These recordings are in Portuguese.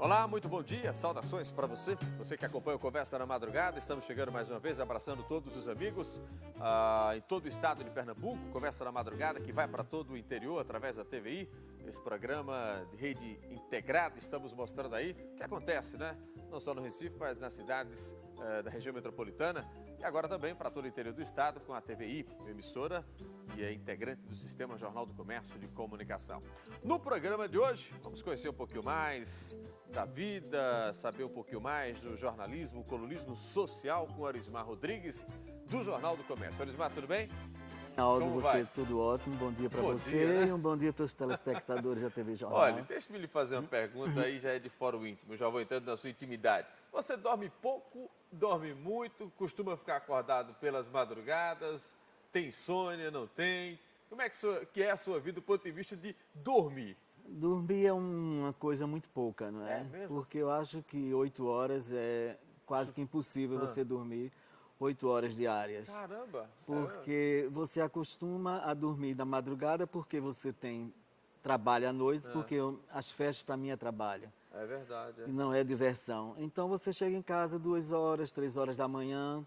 Olá, muito bom dia, saudações para você, você que acompanha o Conversa na Madrugada. Estamos chegando mais uma vez, abraçando todos os amigos em todo o estado de Pernambuco. Conversa na Madrugada que vai para todo o interior através da TVI, esse programa de rede integrada. Estamos mostrando aí o que acontece, né? Não só no Recife, mas nas cidades da região metropolitana e agora também para todo o interior do estado com a TVI, emissora e é integrante do Sistema Jornal do Comércio de Comunicação. No programa de hoje, vamos conhecer um pouquinho mais da vida, saber um pouquinho mais do jornalismo, colunismo social com Orismar Rodrigues, do Jornal do Comércio. Orismar, tudo bem? Aldo, você tudo ótimo, bom dia para você dia, né? E um bom dia para os telespectadores da TV Jornal. Olha, deixa-me lhe fazer uma pergunta aí, já é de fora o íntimo, já vou entrando na sua intimidade. Você dorme pouco, dorme muito, costuma ficar acordado pelas madrugadas, tem insônia, não tem? Como é que é a sua vida do ponto de vista de dormir? Dormir é uma coisa muito pouca, não é? É mesmo? Porque eu acho que 8 horas é quase que impossível você dormir 8 horas diárias. Caramba! Porque você acostuma a dormir na madrugada porque você trabalha à noite, porque as festas para mim é trabalho. É verdade. E não é diversão. Então você chega em casa 2 horas, 3 horas da manhã.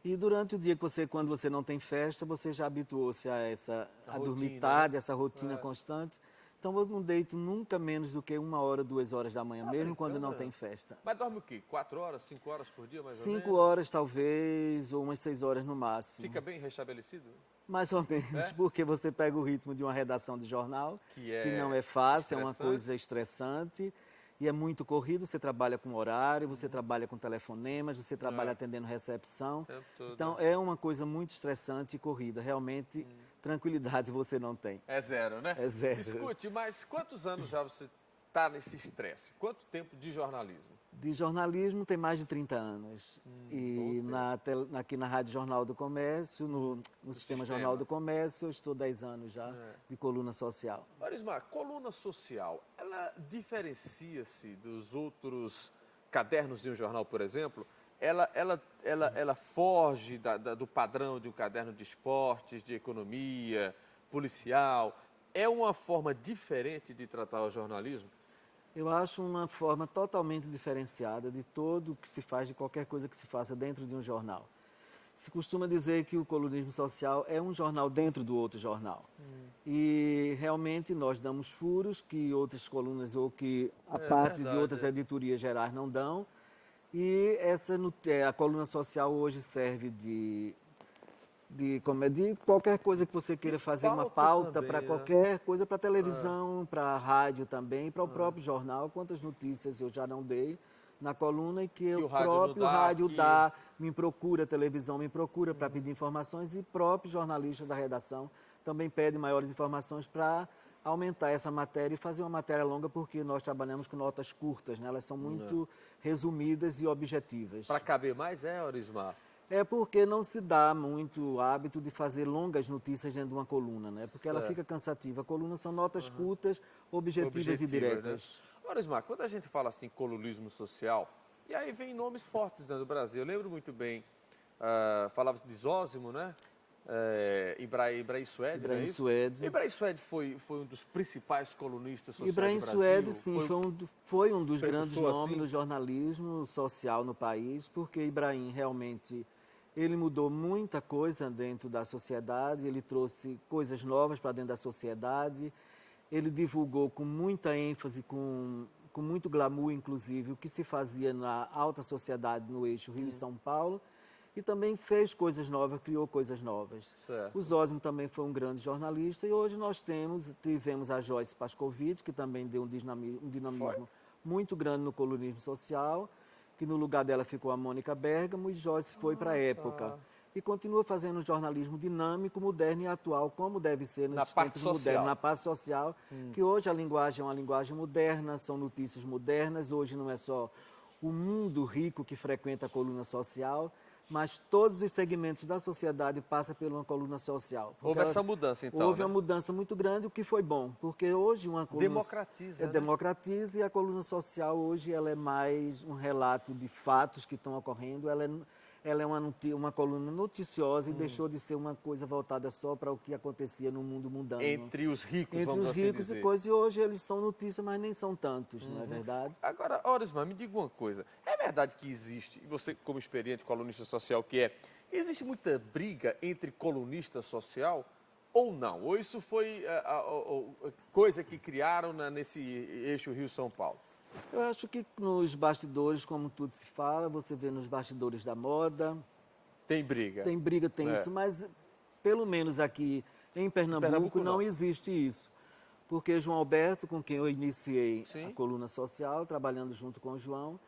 E durante o dia, quando você não tem festa, você já habituou-se a dormir tarde, essa rotina constante. Então eu não deito nunca menos do que 1 hora, 2 horas da manhã, mesmo quando não tem festa. Mas dorme o quê? 4 horas, 5 horas por dia, mais ou menos? 5 horas talvez, ou umas 6 horas no máximo. Fica bem restabelecido? Mais ou menos, porque você pega o ritmo de uma redação de jornal, que não é fácil, é uma coisa estressante. E é muito corrido, você trabalha com horário, você trabalha com telefonemas, você trabalha atendendo recepção. Então é uma coisa muito estressante e corrida. Realmente, tranquilidade você não tem. É zero, né? É zero. Escute, mas quantos anos já você está nesse estresse? Quanto tempo de jornalismo? De jornalismo tem mais de 30 anos. E aqui na Rádio Jornal do Comércio, no Sistema Jornal do Comércio, eu estou 10 anos já de coluna social. Orismar, coluna social, ela diferencia-se dos outros cadernos de um jornal, por exemplo? Ela foge do padrão de um caderno de esportes, de economia, policial? É uma forma diferente de tratar o jornalismo? Eu acho uma forma totalmente diferenciada de tudo o que se faz, de qualquer coisa que se faça dentro de um jornal. Se costuma dizer que o colunismo social é um jornal dentro do outro jornal. E realmente nós damos furos que outras colunas ou que a parte de outras editorias gerais não dão. E a coluna social hoje serve de qualquer coisa que você queira fazer uma pauta para qualquer coisa, para televisão, para rádio também, para o próprio jornal. Quantas notícias eu já não dei na coluna e que o próprio rádio dá, me procura, a televisão me procura para pedir informações e próprio jornalista da redação também pede maiores informações para aumentar essa matéria e fazer uma matéria longa, porque nós trabalhamos com notas curtas, né? Elas são muito resumidas e objetivas. Para caber mais, Orismar? É porque não se dá muito hábito de fazer longas notícias dentro de uma coluna, né? Porque ela fica cansativa. A coluna são notas curtas, objetivas e diretas. Né? Orismar, quando a gente fala assim, colunismo social, e aí vem nomes fortes do Brasil. Eu lembro muito bem, falava de Zósimo, né? Ibrahim Suede, Ibrahim Suede. Ibrahim Suede foi um dos principais colunistas sociais Ibrahim do Brasil. Suede, sim, foi um dos grandes nomes assim? do jornalismo social no país, porque Ibrahim realmente ele mudou muita coisa dentro da sociedade, ele trouxe coisas novas para dentro da sociedade, ele divulgou com muita ênfase, com muito glamour, inclusive, o que se fazia na alta sociedade no eixo Rio e São Paulo, e também fez coisas novas, criou coisas novas. Certo. O Zósimo também foi um grande jornalista e hoje nós tivemos a Joyce Pascovitch, que também deu um dinamismo muito grande no colunismo social, que no lugar dela ficou a Mônica Bergamo e Joyce foi para a época. E continua fazendo um jornalismo dinâmico, moderno e atual, como deve ser nos tempos modernos, na parte social, que hoje a linguagem é uma linguagem moderna, são notícias modernas, hoje não é só o mundo rico que frequenta a coluna social, mas todos os segmentos da sociedade passam por uma coluna social. Houve essa mudança, então, houve uma mudança muito grande, o que foi bom, porque hoje uma coluna... Democratiza, né? Democratiza, e a coluna social hoje ela é mais um relato de fatos que estão ocorrendo, ela é uma coluna noticiosa e deixou de ser uma coisa voltada só para o que acontecia no mundo mundano. Entre os ricos, Entre vamos os assim ricos dizer. e coisas, e hoje eles são notícia, mas nem são tantos, não é verdade? Agora, Orismar, me diga uma coisa. É verdade que existe, e você como experiente colunista social que existe muita briga entre colunista social ou não? Ou isso foi coisa que criaram nesse eixo Rio-São Paulo? Eu acho que nos bastidores, como tudo se fala, você vê nos bastidores da moda, Tem briga? tem briga, tem isso, mas pelo menos aqui em Pernambuco não existe isso. Porque João Alberto, com quem eu iniciei a coluna social, trabalhando junto com o João,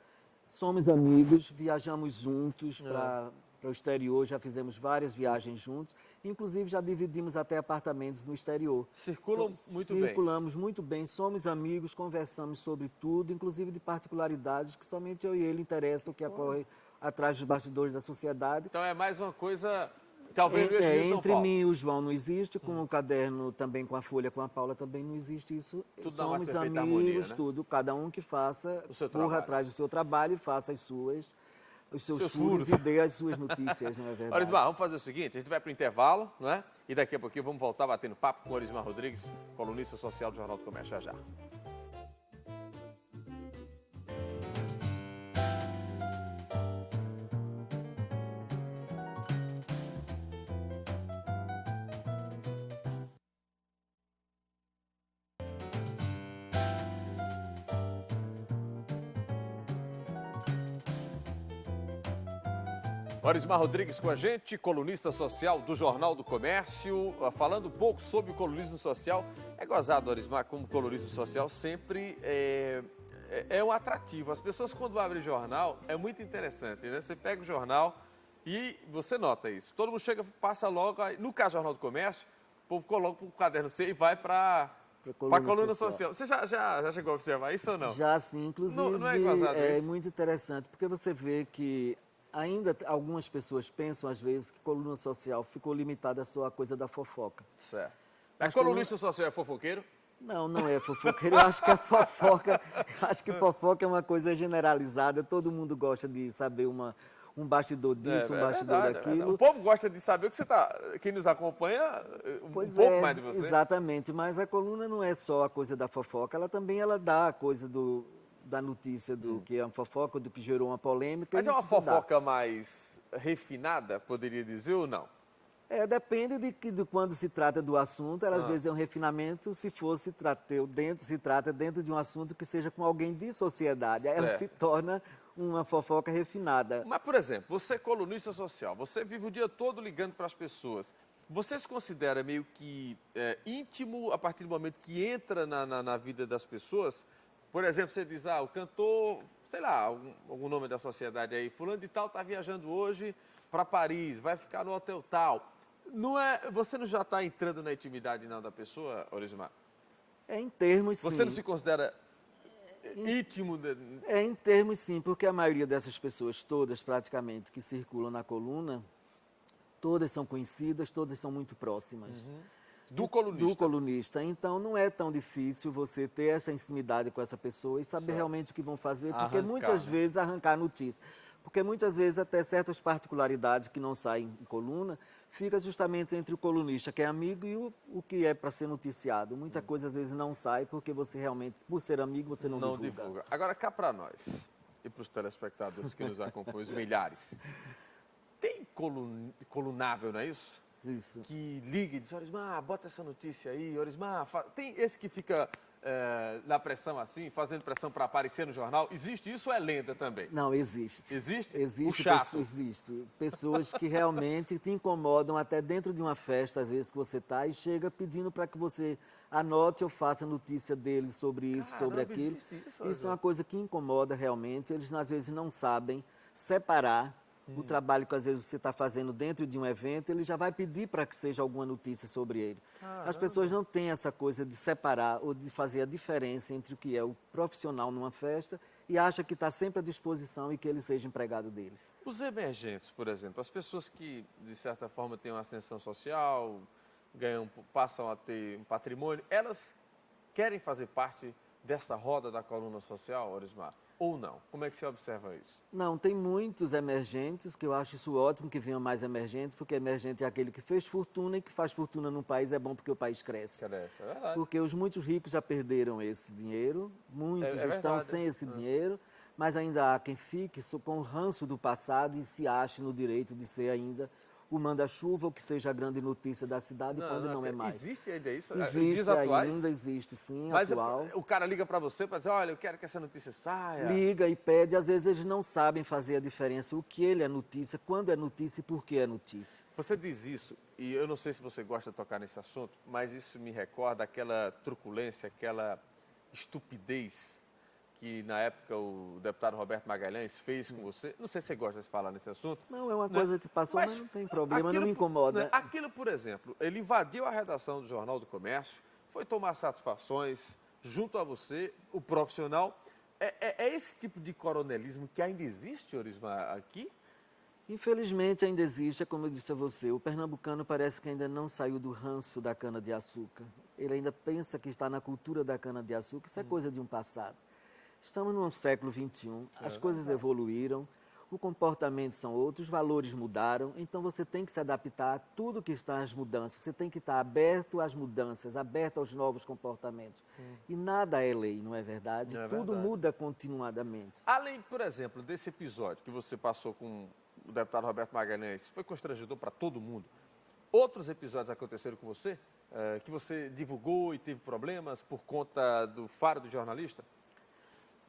somos amigos, viajamos juntos para o exterior, já fizemos várias viagens juntos, inclusive já dividimos até apartamentos no exterior. Circulam muito bem. Circulamos muito bem, somos amigos, conversamos sobre tudo, inclusive de particularidades que somente eu e ele interessam, o que ocorre atrás dos bastidores da sociedade. Então é mais uma coisa, talvez no eixo Rio-São Entre Paulo. mim e o João não existe, com o caderno também, com a Folha, com a Paula também não existe isso. Tudo na mais Somos perfeita amigos, harmonia, né? tudo, cada um que faça, O seu corra trabalho. atrás do seu trabalho e faça os seus furos. furos e dê as suas notícias, não é verdade? Orismar, vamos fazer o seguinte, a gente vai para o intervalo, não é? E daqui a pouquinho vamos voltar batendo papo com o Orismar Rodrigues, colunista social do Jornal do Comércio, já. Orismar Rodrigues com a gente, colunista social do Jornal do Comércio, falando um pouco sobre o colunismo social. É gozado, Orismar, como colunismo social sempre é um atrativo. As pessoas quando abrem jornal, é muito interessante, né? Você pega o jornal e você nota isso. Todo mundo chega, passa logo, no caso do Jornal do Comércio, o povo coloca o caderno C e vai para a coluna social. Você já chegou a observar isso ou não? Já sim, inclusive Não é gozado é isso? muito interessante, porque você vê que ainda algumas pessoas pensam, às vezes, que coluna social ficou limitada só à coisa da fofoca. Certo. Mas colunista social é fofoqueiro? Não, não é fofoqueiro. Eu acho que a fofoca, é uma coisa generalizada. Todo mundo gosta de saber um bastidor disso, um bastidor daquilo. O povo gosta de saber o que você quem nos acompanha, um pouco mais de você. Exatamente, mas a coluna não é só a coisa da fofoca, ela dá a coisa da notícia do que é uma fofoca, do que gerou uma polêmica. Mas é uma fofoca mais refinada, poderia dizer, ou não? Depende de quando se trata do assunto, ela às vezes é um refinamento, se trata dentro de um assunto que seja com alguém de sociedade, certo. Ela se torna uma fofoca refinada. Mas, por exemplo, você é colunista social, você vive o dia todo ligando para as pessoas, você se considera meio que íntimo a partir do momento que entra na vida das pessoas? Por exemplo, você diz, o cantor, sei lá, algum nome da sociedade aí, fulano de tal está viajando hoje para Paris, vai ficar no hotel tal. Você não já está entrando na intimidade não da pessoa, Orismar? Em termos, sim. Você não se considera íntimo? Em termos, sim, porque a maioria dessas pessoas, todas praticamente, que circulam na coluna, todas são conhecidas, todas são muito próximas. Do colunista. Do colunista. Então, não é tão difícil você ter essa intimidade com essa pessoa e saber realmente o que vão fazer, porque muitas vezes arrancar notícia. Porque muitas vezes até certas particularidades que não saem em coluna, fica justamente entre o colunista, que é amigo, e o que é para ser noticiado. Muita coisa às vezes não sai, porque você realmente, por ser amigo, você não divulga. Agora, cá para nós, e para os telespectadores que nos acompanham, os milhares, tem colunável, não é isso? Isso. Que liga e diz, Orismar, bota essa notícia aí, Orismar, tem esse que fica na pressão assim, fazendo pressão para aparecer no jornal, existe isso ou é lenda também? Não, existe. Existe? Existe, o chato. Existe. Pessoas que realmente te incomodam até dentro de uma festa, às vezes que você está, e chega pedindo para que você anote ou faça notícia deles sobre isso, sobre aquilo. Isso é uma coisa que incomoda realmente, eles às vezes não sabem separar o trabalho que às vezes você está fazendo dentro de um evento, ele já vai pedir para que seja alguma notícia sobre ele. Caramba. As pessoas não têm essa coisa de separar ou de fazer a diferença entre o que é o profissional numa festa e acha que está sempre à disposição e que ele seja empregado dele. Os emergentes, por exemplo, as pessoas que, de certa forma, têm uma ascensão social, passam a ter um patrimônio, elas querem fazer parte dessa roda da coluna social, Orismar? ou não? Como é que você observa isso? Não, tem muitos emergentes, que eu acho isso ótimo que venham mais emergentes, porque emergente é aquele que fez fortuna e que faz fortuna num país é bom porque o país cresce. Cresce, é verdade. Porque os muitos ricos já perderam esse dinheiro, muitos estão verdade. sem esse dinheiro, mas ainda há quem fique com o ranço do passado e se ache no direito de ser ainda o manda-chuva, ou que seja a grande notícia da cidade, quando não é mais. Existe ainda isso? Existe ainda, existe sim, mas atual. O cara liga para você para dizer, olha, eu quero que essa notícia saia. Liga e pede, às vezes eles não sabem fazer a diferença, o que ele é notícia, quando é notícia e por que é notícia. Você diz isso, e eu não sei se você gosta de tocar nesse assunto, mas isso me recorda aquela truculência, aquela estupidez que na época o deputado Roberto Magalhães fez com você. Não sei se você gosta de falar nesse assunto. Não, é uma coisa que passou, mas não tem problema, não me incomoda. Aquilo, por exemplo, ele invadiu a redação do Jornal do Comércio, foi tomar satisfações junto a você, o profissional. É esse tipo de coronelismo que ainda existe, Orisma, aqui? Infelizmente ainda existe, como eu disse a você, o pernambucano parece que ainda não saiu do ranço da cana-de-açúcar. Ele ainda pensa que está na cultura da cana-de-açúcar, isso é coisa de um passado. Estamos no século XXI, as coisas evoluíram, o comportamento são outros, os valores mudaram, então você tem que se adaptar a tudo que está nas mudanças, você tem que estar aberto às mudanças, aberto aos novos comportamentos. E nada é lei, não é verdade? Tudo muda continuadamente. Além, por exemplo, desse episódio que você passou com o deputado Roberto Magalhães, foi constrangedor para todo mundo, outros episódios aconteceram com você, que você divulgou e teve problemas por conta do faro do jornalista?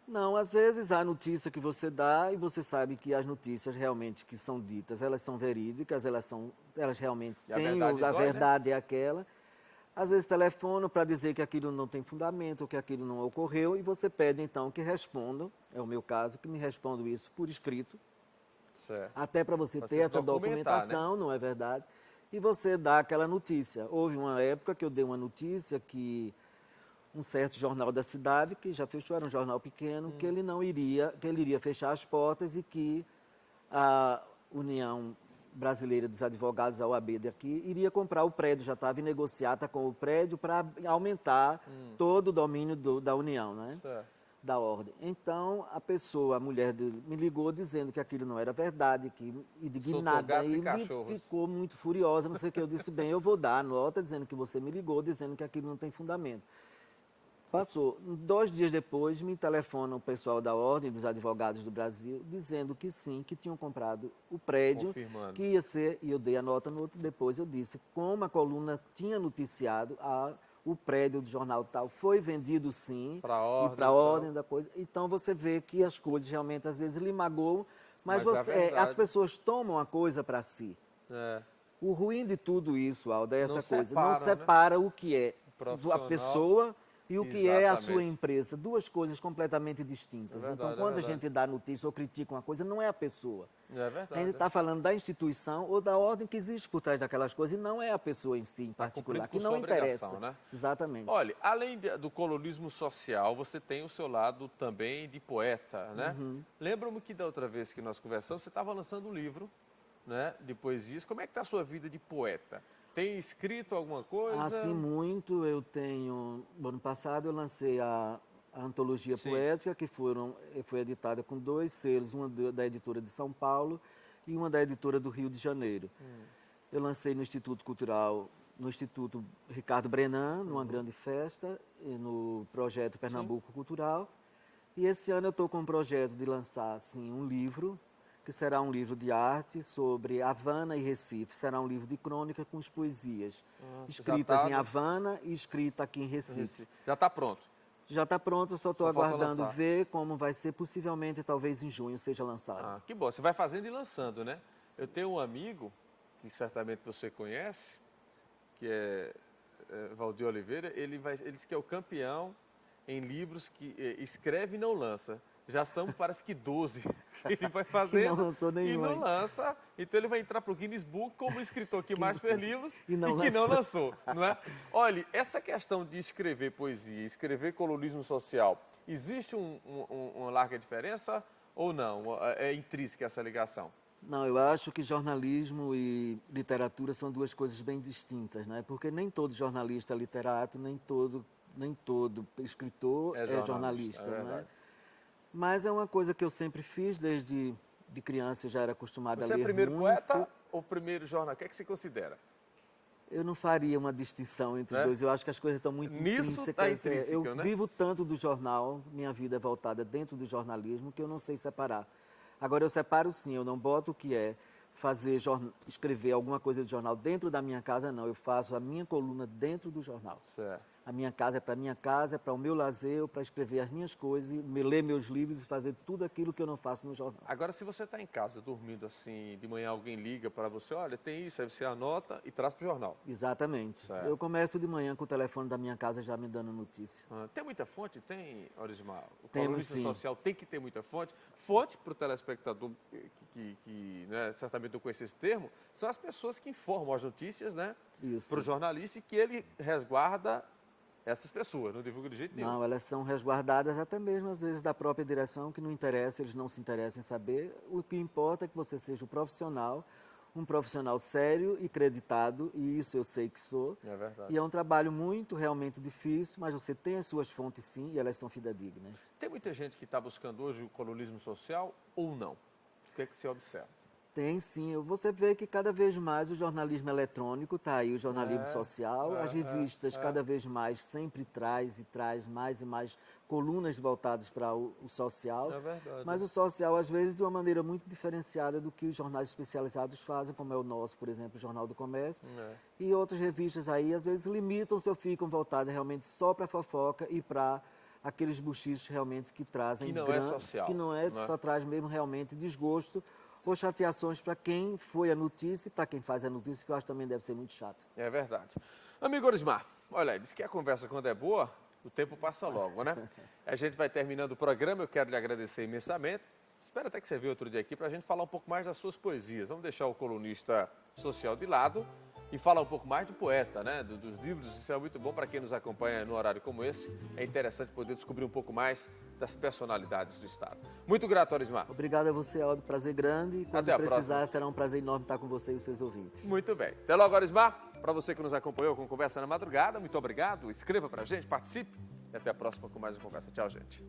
Não, às vezes há notícia que você dá e você sabe que as notícias realmente que são ditas, elas são verídicas, elas realmente têm, a verdade é aquela. Às vezes telefonam para dizer que aquilo não tem fundamento, ou que aquilo não ocorreu, e você pede então que respondam, é o meu caso, que me respondam isso por escrito, certo, até para você ter essa documentação, né? Não é verdade? E você dá aquela notícia. Houve uma época que eu dei uma notícia que um certo jornal da cidade, que já fechou, era um jornal pequeno, que ele iria fechar as portas e que a União Brasileira dos Advogados, a OAB daqui, iria comprar o prédio, já estava em negociata com o prédio para aumentar todo o domínio da União, né? Certo. Da ordem. Então, a mulher me ligou dizendo que aquilo não era verdade, que indignada, e ficou muito furiosa, não sei o que. Eu disse, bem, eu vou dar a nota dizendo que você me ligou, dizendo que aquilo não tem fundamento. Passou. 2 dias depois, me telefona o pessoal da Ordem dos Advogados do Brasil, dizendo que sim, que tinham comprado o prédio, que ia ser, e eu dei a nota no outro, depois eu disse, como a coluna tinha noticiado, o prédio do jornal tal foi vendido sim, para a ordem da coisa. Então você vê que as coisas realmente às vezes lhe magoam, mas as pessoas tomam a coisa para si. O ruim de tudo isso, Alda, é essa coisa, não separa, né? O que é a pessoa e o que é a sua empresa. 2 coisas completamente distintas. Então, quando a gente dá notícia ou critica uma coisa, não é a pessoa. É verdade. A gente está falando da instituição ou da ordem que existe por trás daquelas coisas e não é a pessoa em si, em particular, que não interessa. Né? Exatamente. Olha, além do colorismo social, você tem o seu lado também de poeta, né? Lembro-me que da outra vez que nós conversamos, você estava lançando um livro, né, de poesias. Como é que está a sua vida de poeta? Tem escrito alguma coisa? Assim, muito. Eu tenho... No ano passado eu lancei a antologia poética, que foi editada com 2 selos, uma da editora de São Paulo e uma da editora do Rio de Janeiro. Eu lancei no Instituto Cultural, no Instituto Ricardo Brenan, numa grande festa, no projeto Pernambuco Cultural. E esse ano eu estou com um projeto de lançar assim, um livro, que será um livro de arte sobre Havana e Recife. Será um livro de crônica com as poesias, escritas em Havana e escrita aqui em Recife. Já está pronto? Já está pronto, eu só estou aguardando ver como vai ser, possivelmente, talvez em junho seja lançado. Que bom, você vai fazendo e lançando, né? Eu tenho um amigo, que certamente você conhece, que é Valdir Oliveira, ele diz que é o campeão em livros que escreve e não lança. Já são, parece que 12 que ele vai fazendo e não lançou nenhum. E não lança. Então ele vai entrar para o Guinness Book como o escritor que mais fez livros e que não lançou. Não é? Olha, essa questão de escrever poesia, escrever colorismo social, existe uma larga diferença ou não? É intrínseca essa ligação? Não, eu acho que jornalismo e literatura são 2 coisas bem distintas, né? Porque nem todo jornalista é literato, nem todo escritor é jornalista, né? Mas é uma coisa que eu sempre fiz, desde de criança eu já era acostumada a ler Você é primeiro muito. poeta ou primeiro jornal? O que é que você considera? Eu não faria uma distinção entre os dois. Eu acho que as coisas estão muito Nisso tá intrínseco, Eu né? vivo tanto do jornal, minha vida é voltada dentro do jornalismo, que eu não sei separar. Agora, eu separo sim, eu não boto o que é escrever alguma coisa de jornal dentro da minha casa, não. Eu faço a minha coluna dentro do jornal. Certo. A minha casa é para minha casa, é para o meu lazer, para escrever as minhas coisas, ler meus livros e fazer tudo aquilo que eu não faço no jornal. Agora, se você está em casa dormindo assim, de manhã alguém liga para você, olha, tem isso, aí você anota e traz para o jornal. Exatamente. Certo. Eu começo de manhã com o telefone da minha casa já me dando notícia. Tem muita fonte? Tem, Orismar? O Temos, colunista sim. social tem que ter muita fonte. Fonte para o telespectador que né, certamente não conhece esse termo, são as pessoas que informam as notícias, né? Isso. Para o jornalista e que ele resguarda essas pessoas, não divulga de jeito nenhum. Não, elas são resguardadas até mesmo, às vezes, da própria direção, que não interessa, eles não se interessam em saber. O que importa é que você seja um profissional sério e creditado, e isso eu sei que sou. É verdade. E é um trabalho muito, realmente difícil, mas você tem as suas fontes sim, e elas são fidedignas. Tem muita gente que está buscando hoje o colunismo social ou não? O que é que você observa? Tem sim, você vê que cada vez mais o jornalismo eletrônico está aí, o jornalismo social, as revistas cada vez mais sempre traz mais e mais colunas voltadas para o social. É verdade. Mas o social, às vezes, de uma maneira muito diferenciada do que os jornais especializados fazem, como é o nosso, por exemplo, o Jornal do Comércio. E outras revistas aí, às vezes, limitam-se ou ficam voltadas realmente só para fofoca e para aqueles buchichos realmente que trazem... Que não é social. Que não é, só traz mesmo realmente desgosto ou chateações para quem foi a notícia e para quem faz a notícia, que eu acho que também deve ser muito chato. É verdade. Amigo Orismar, olha, diz que a conversa quando é boa, o tempo passa logo, né? A gente vai terminando o programa, eu quero lhe agradecer imensamente. Espero até que você venha outro dia aqui para a gente falar um pouco mais das suas poesias. Vamos deixar o colunista social de lado e falar um pouco mais do poeta, né? Dos livros. Isso é muito bom para quem nos acompanha no horário como esse. É interessante poder descobrir um pouco mais das personalidades do Estado. Muito grato, Orismar. Obrigado a você, Aldo. Prazer grande. E quando Até a precisar, próxima. será um prazer enorme estar com você e os seus ouvintes. Muito bem. Até logo, Orismar. Para você que nos acompanhou com Conversa na Madrugada, muito obrigado. Escreva para a gente, participe. E até a próxima com mais uma conversa. Tchau, gente.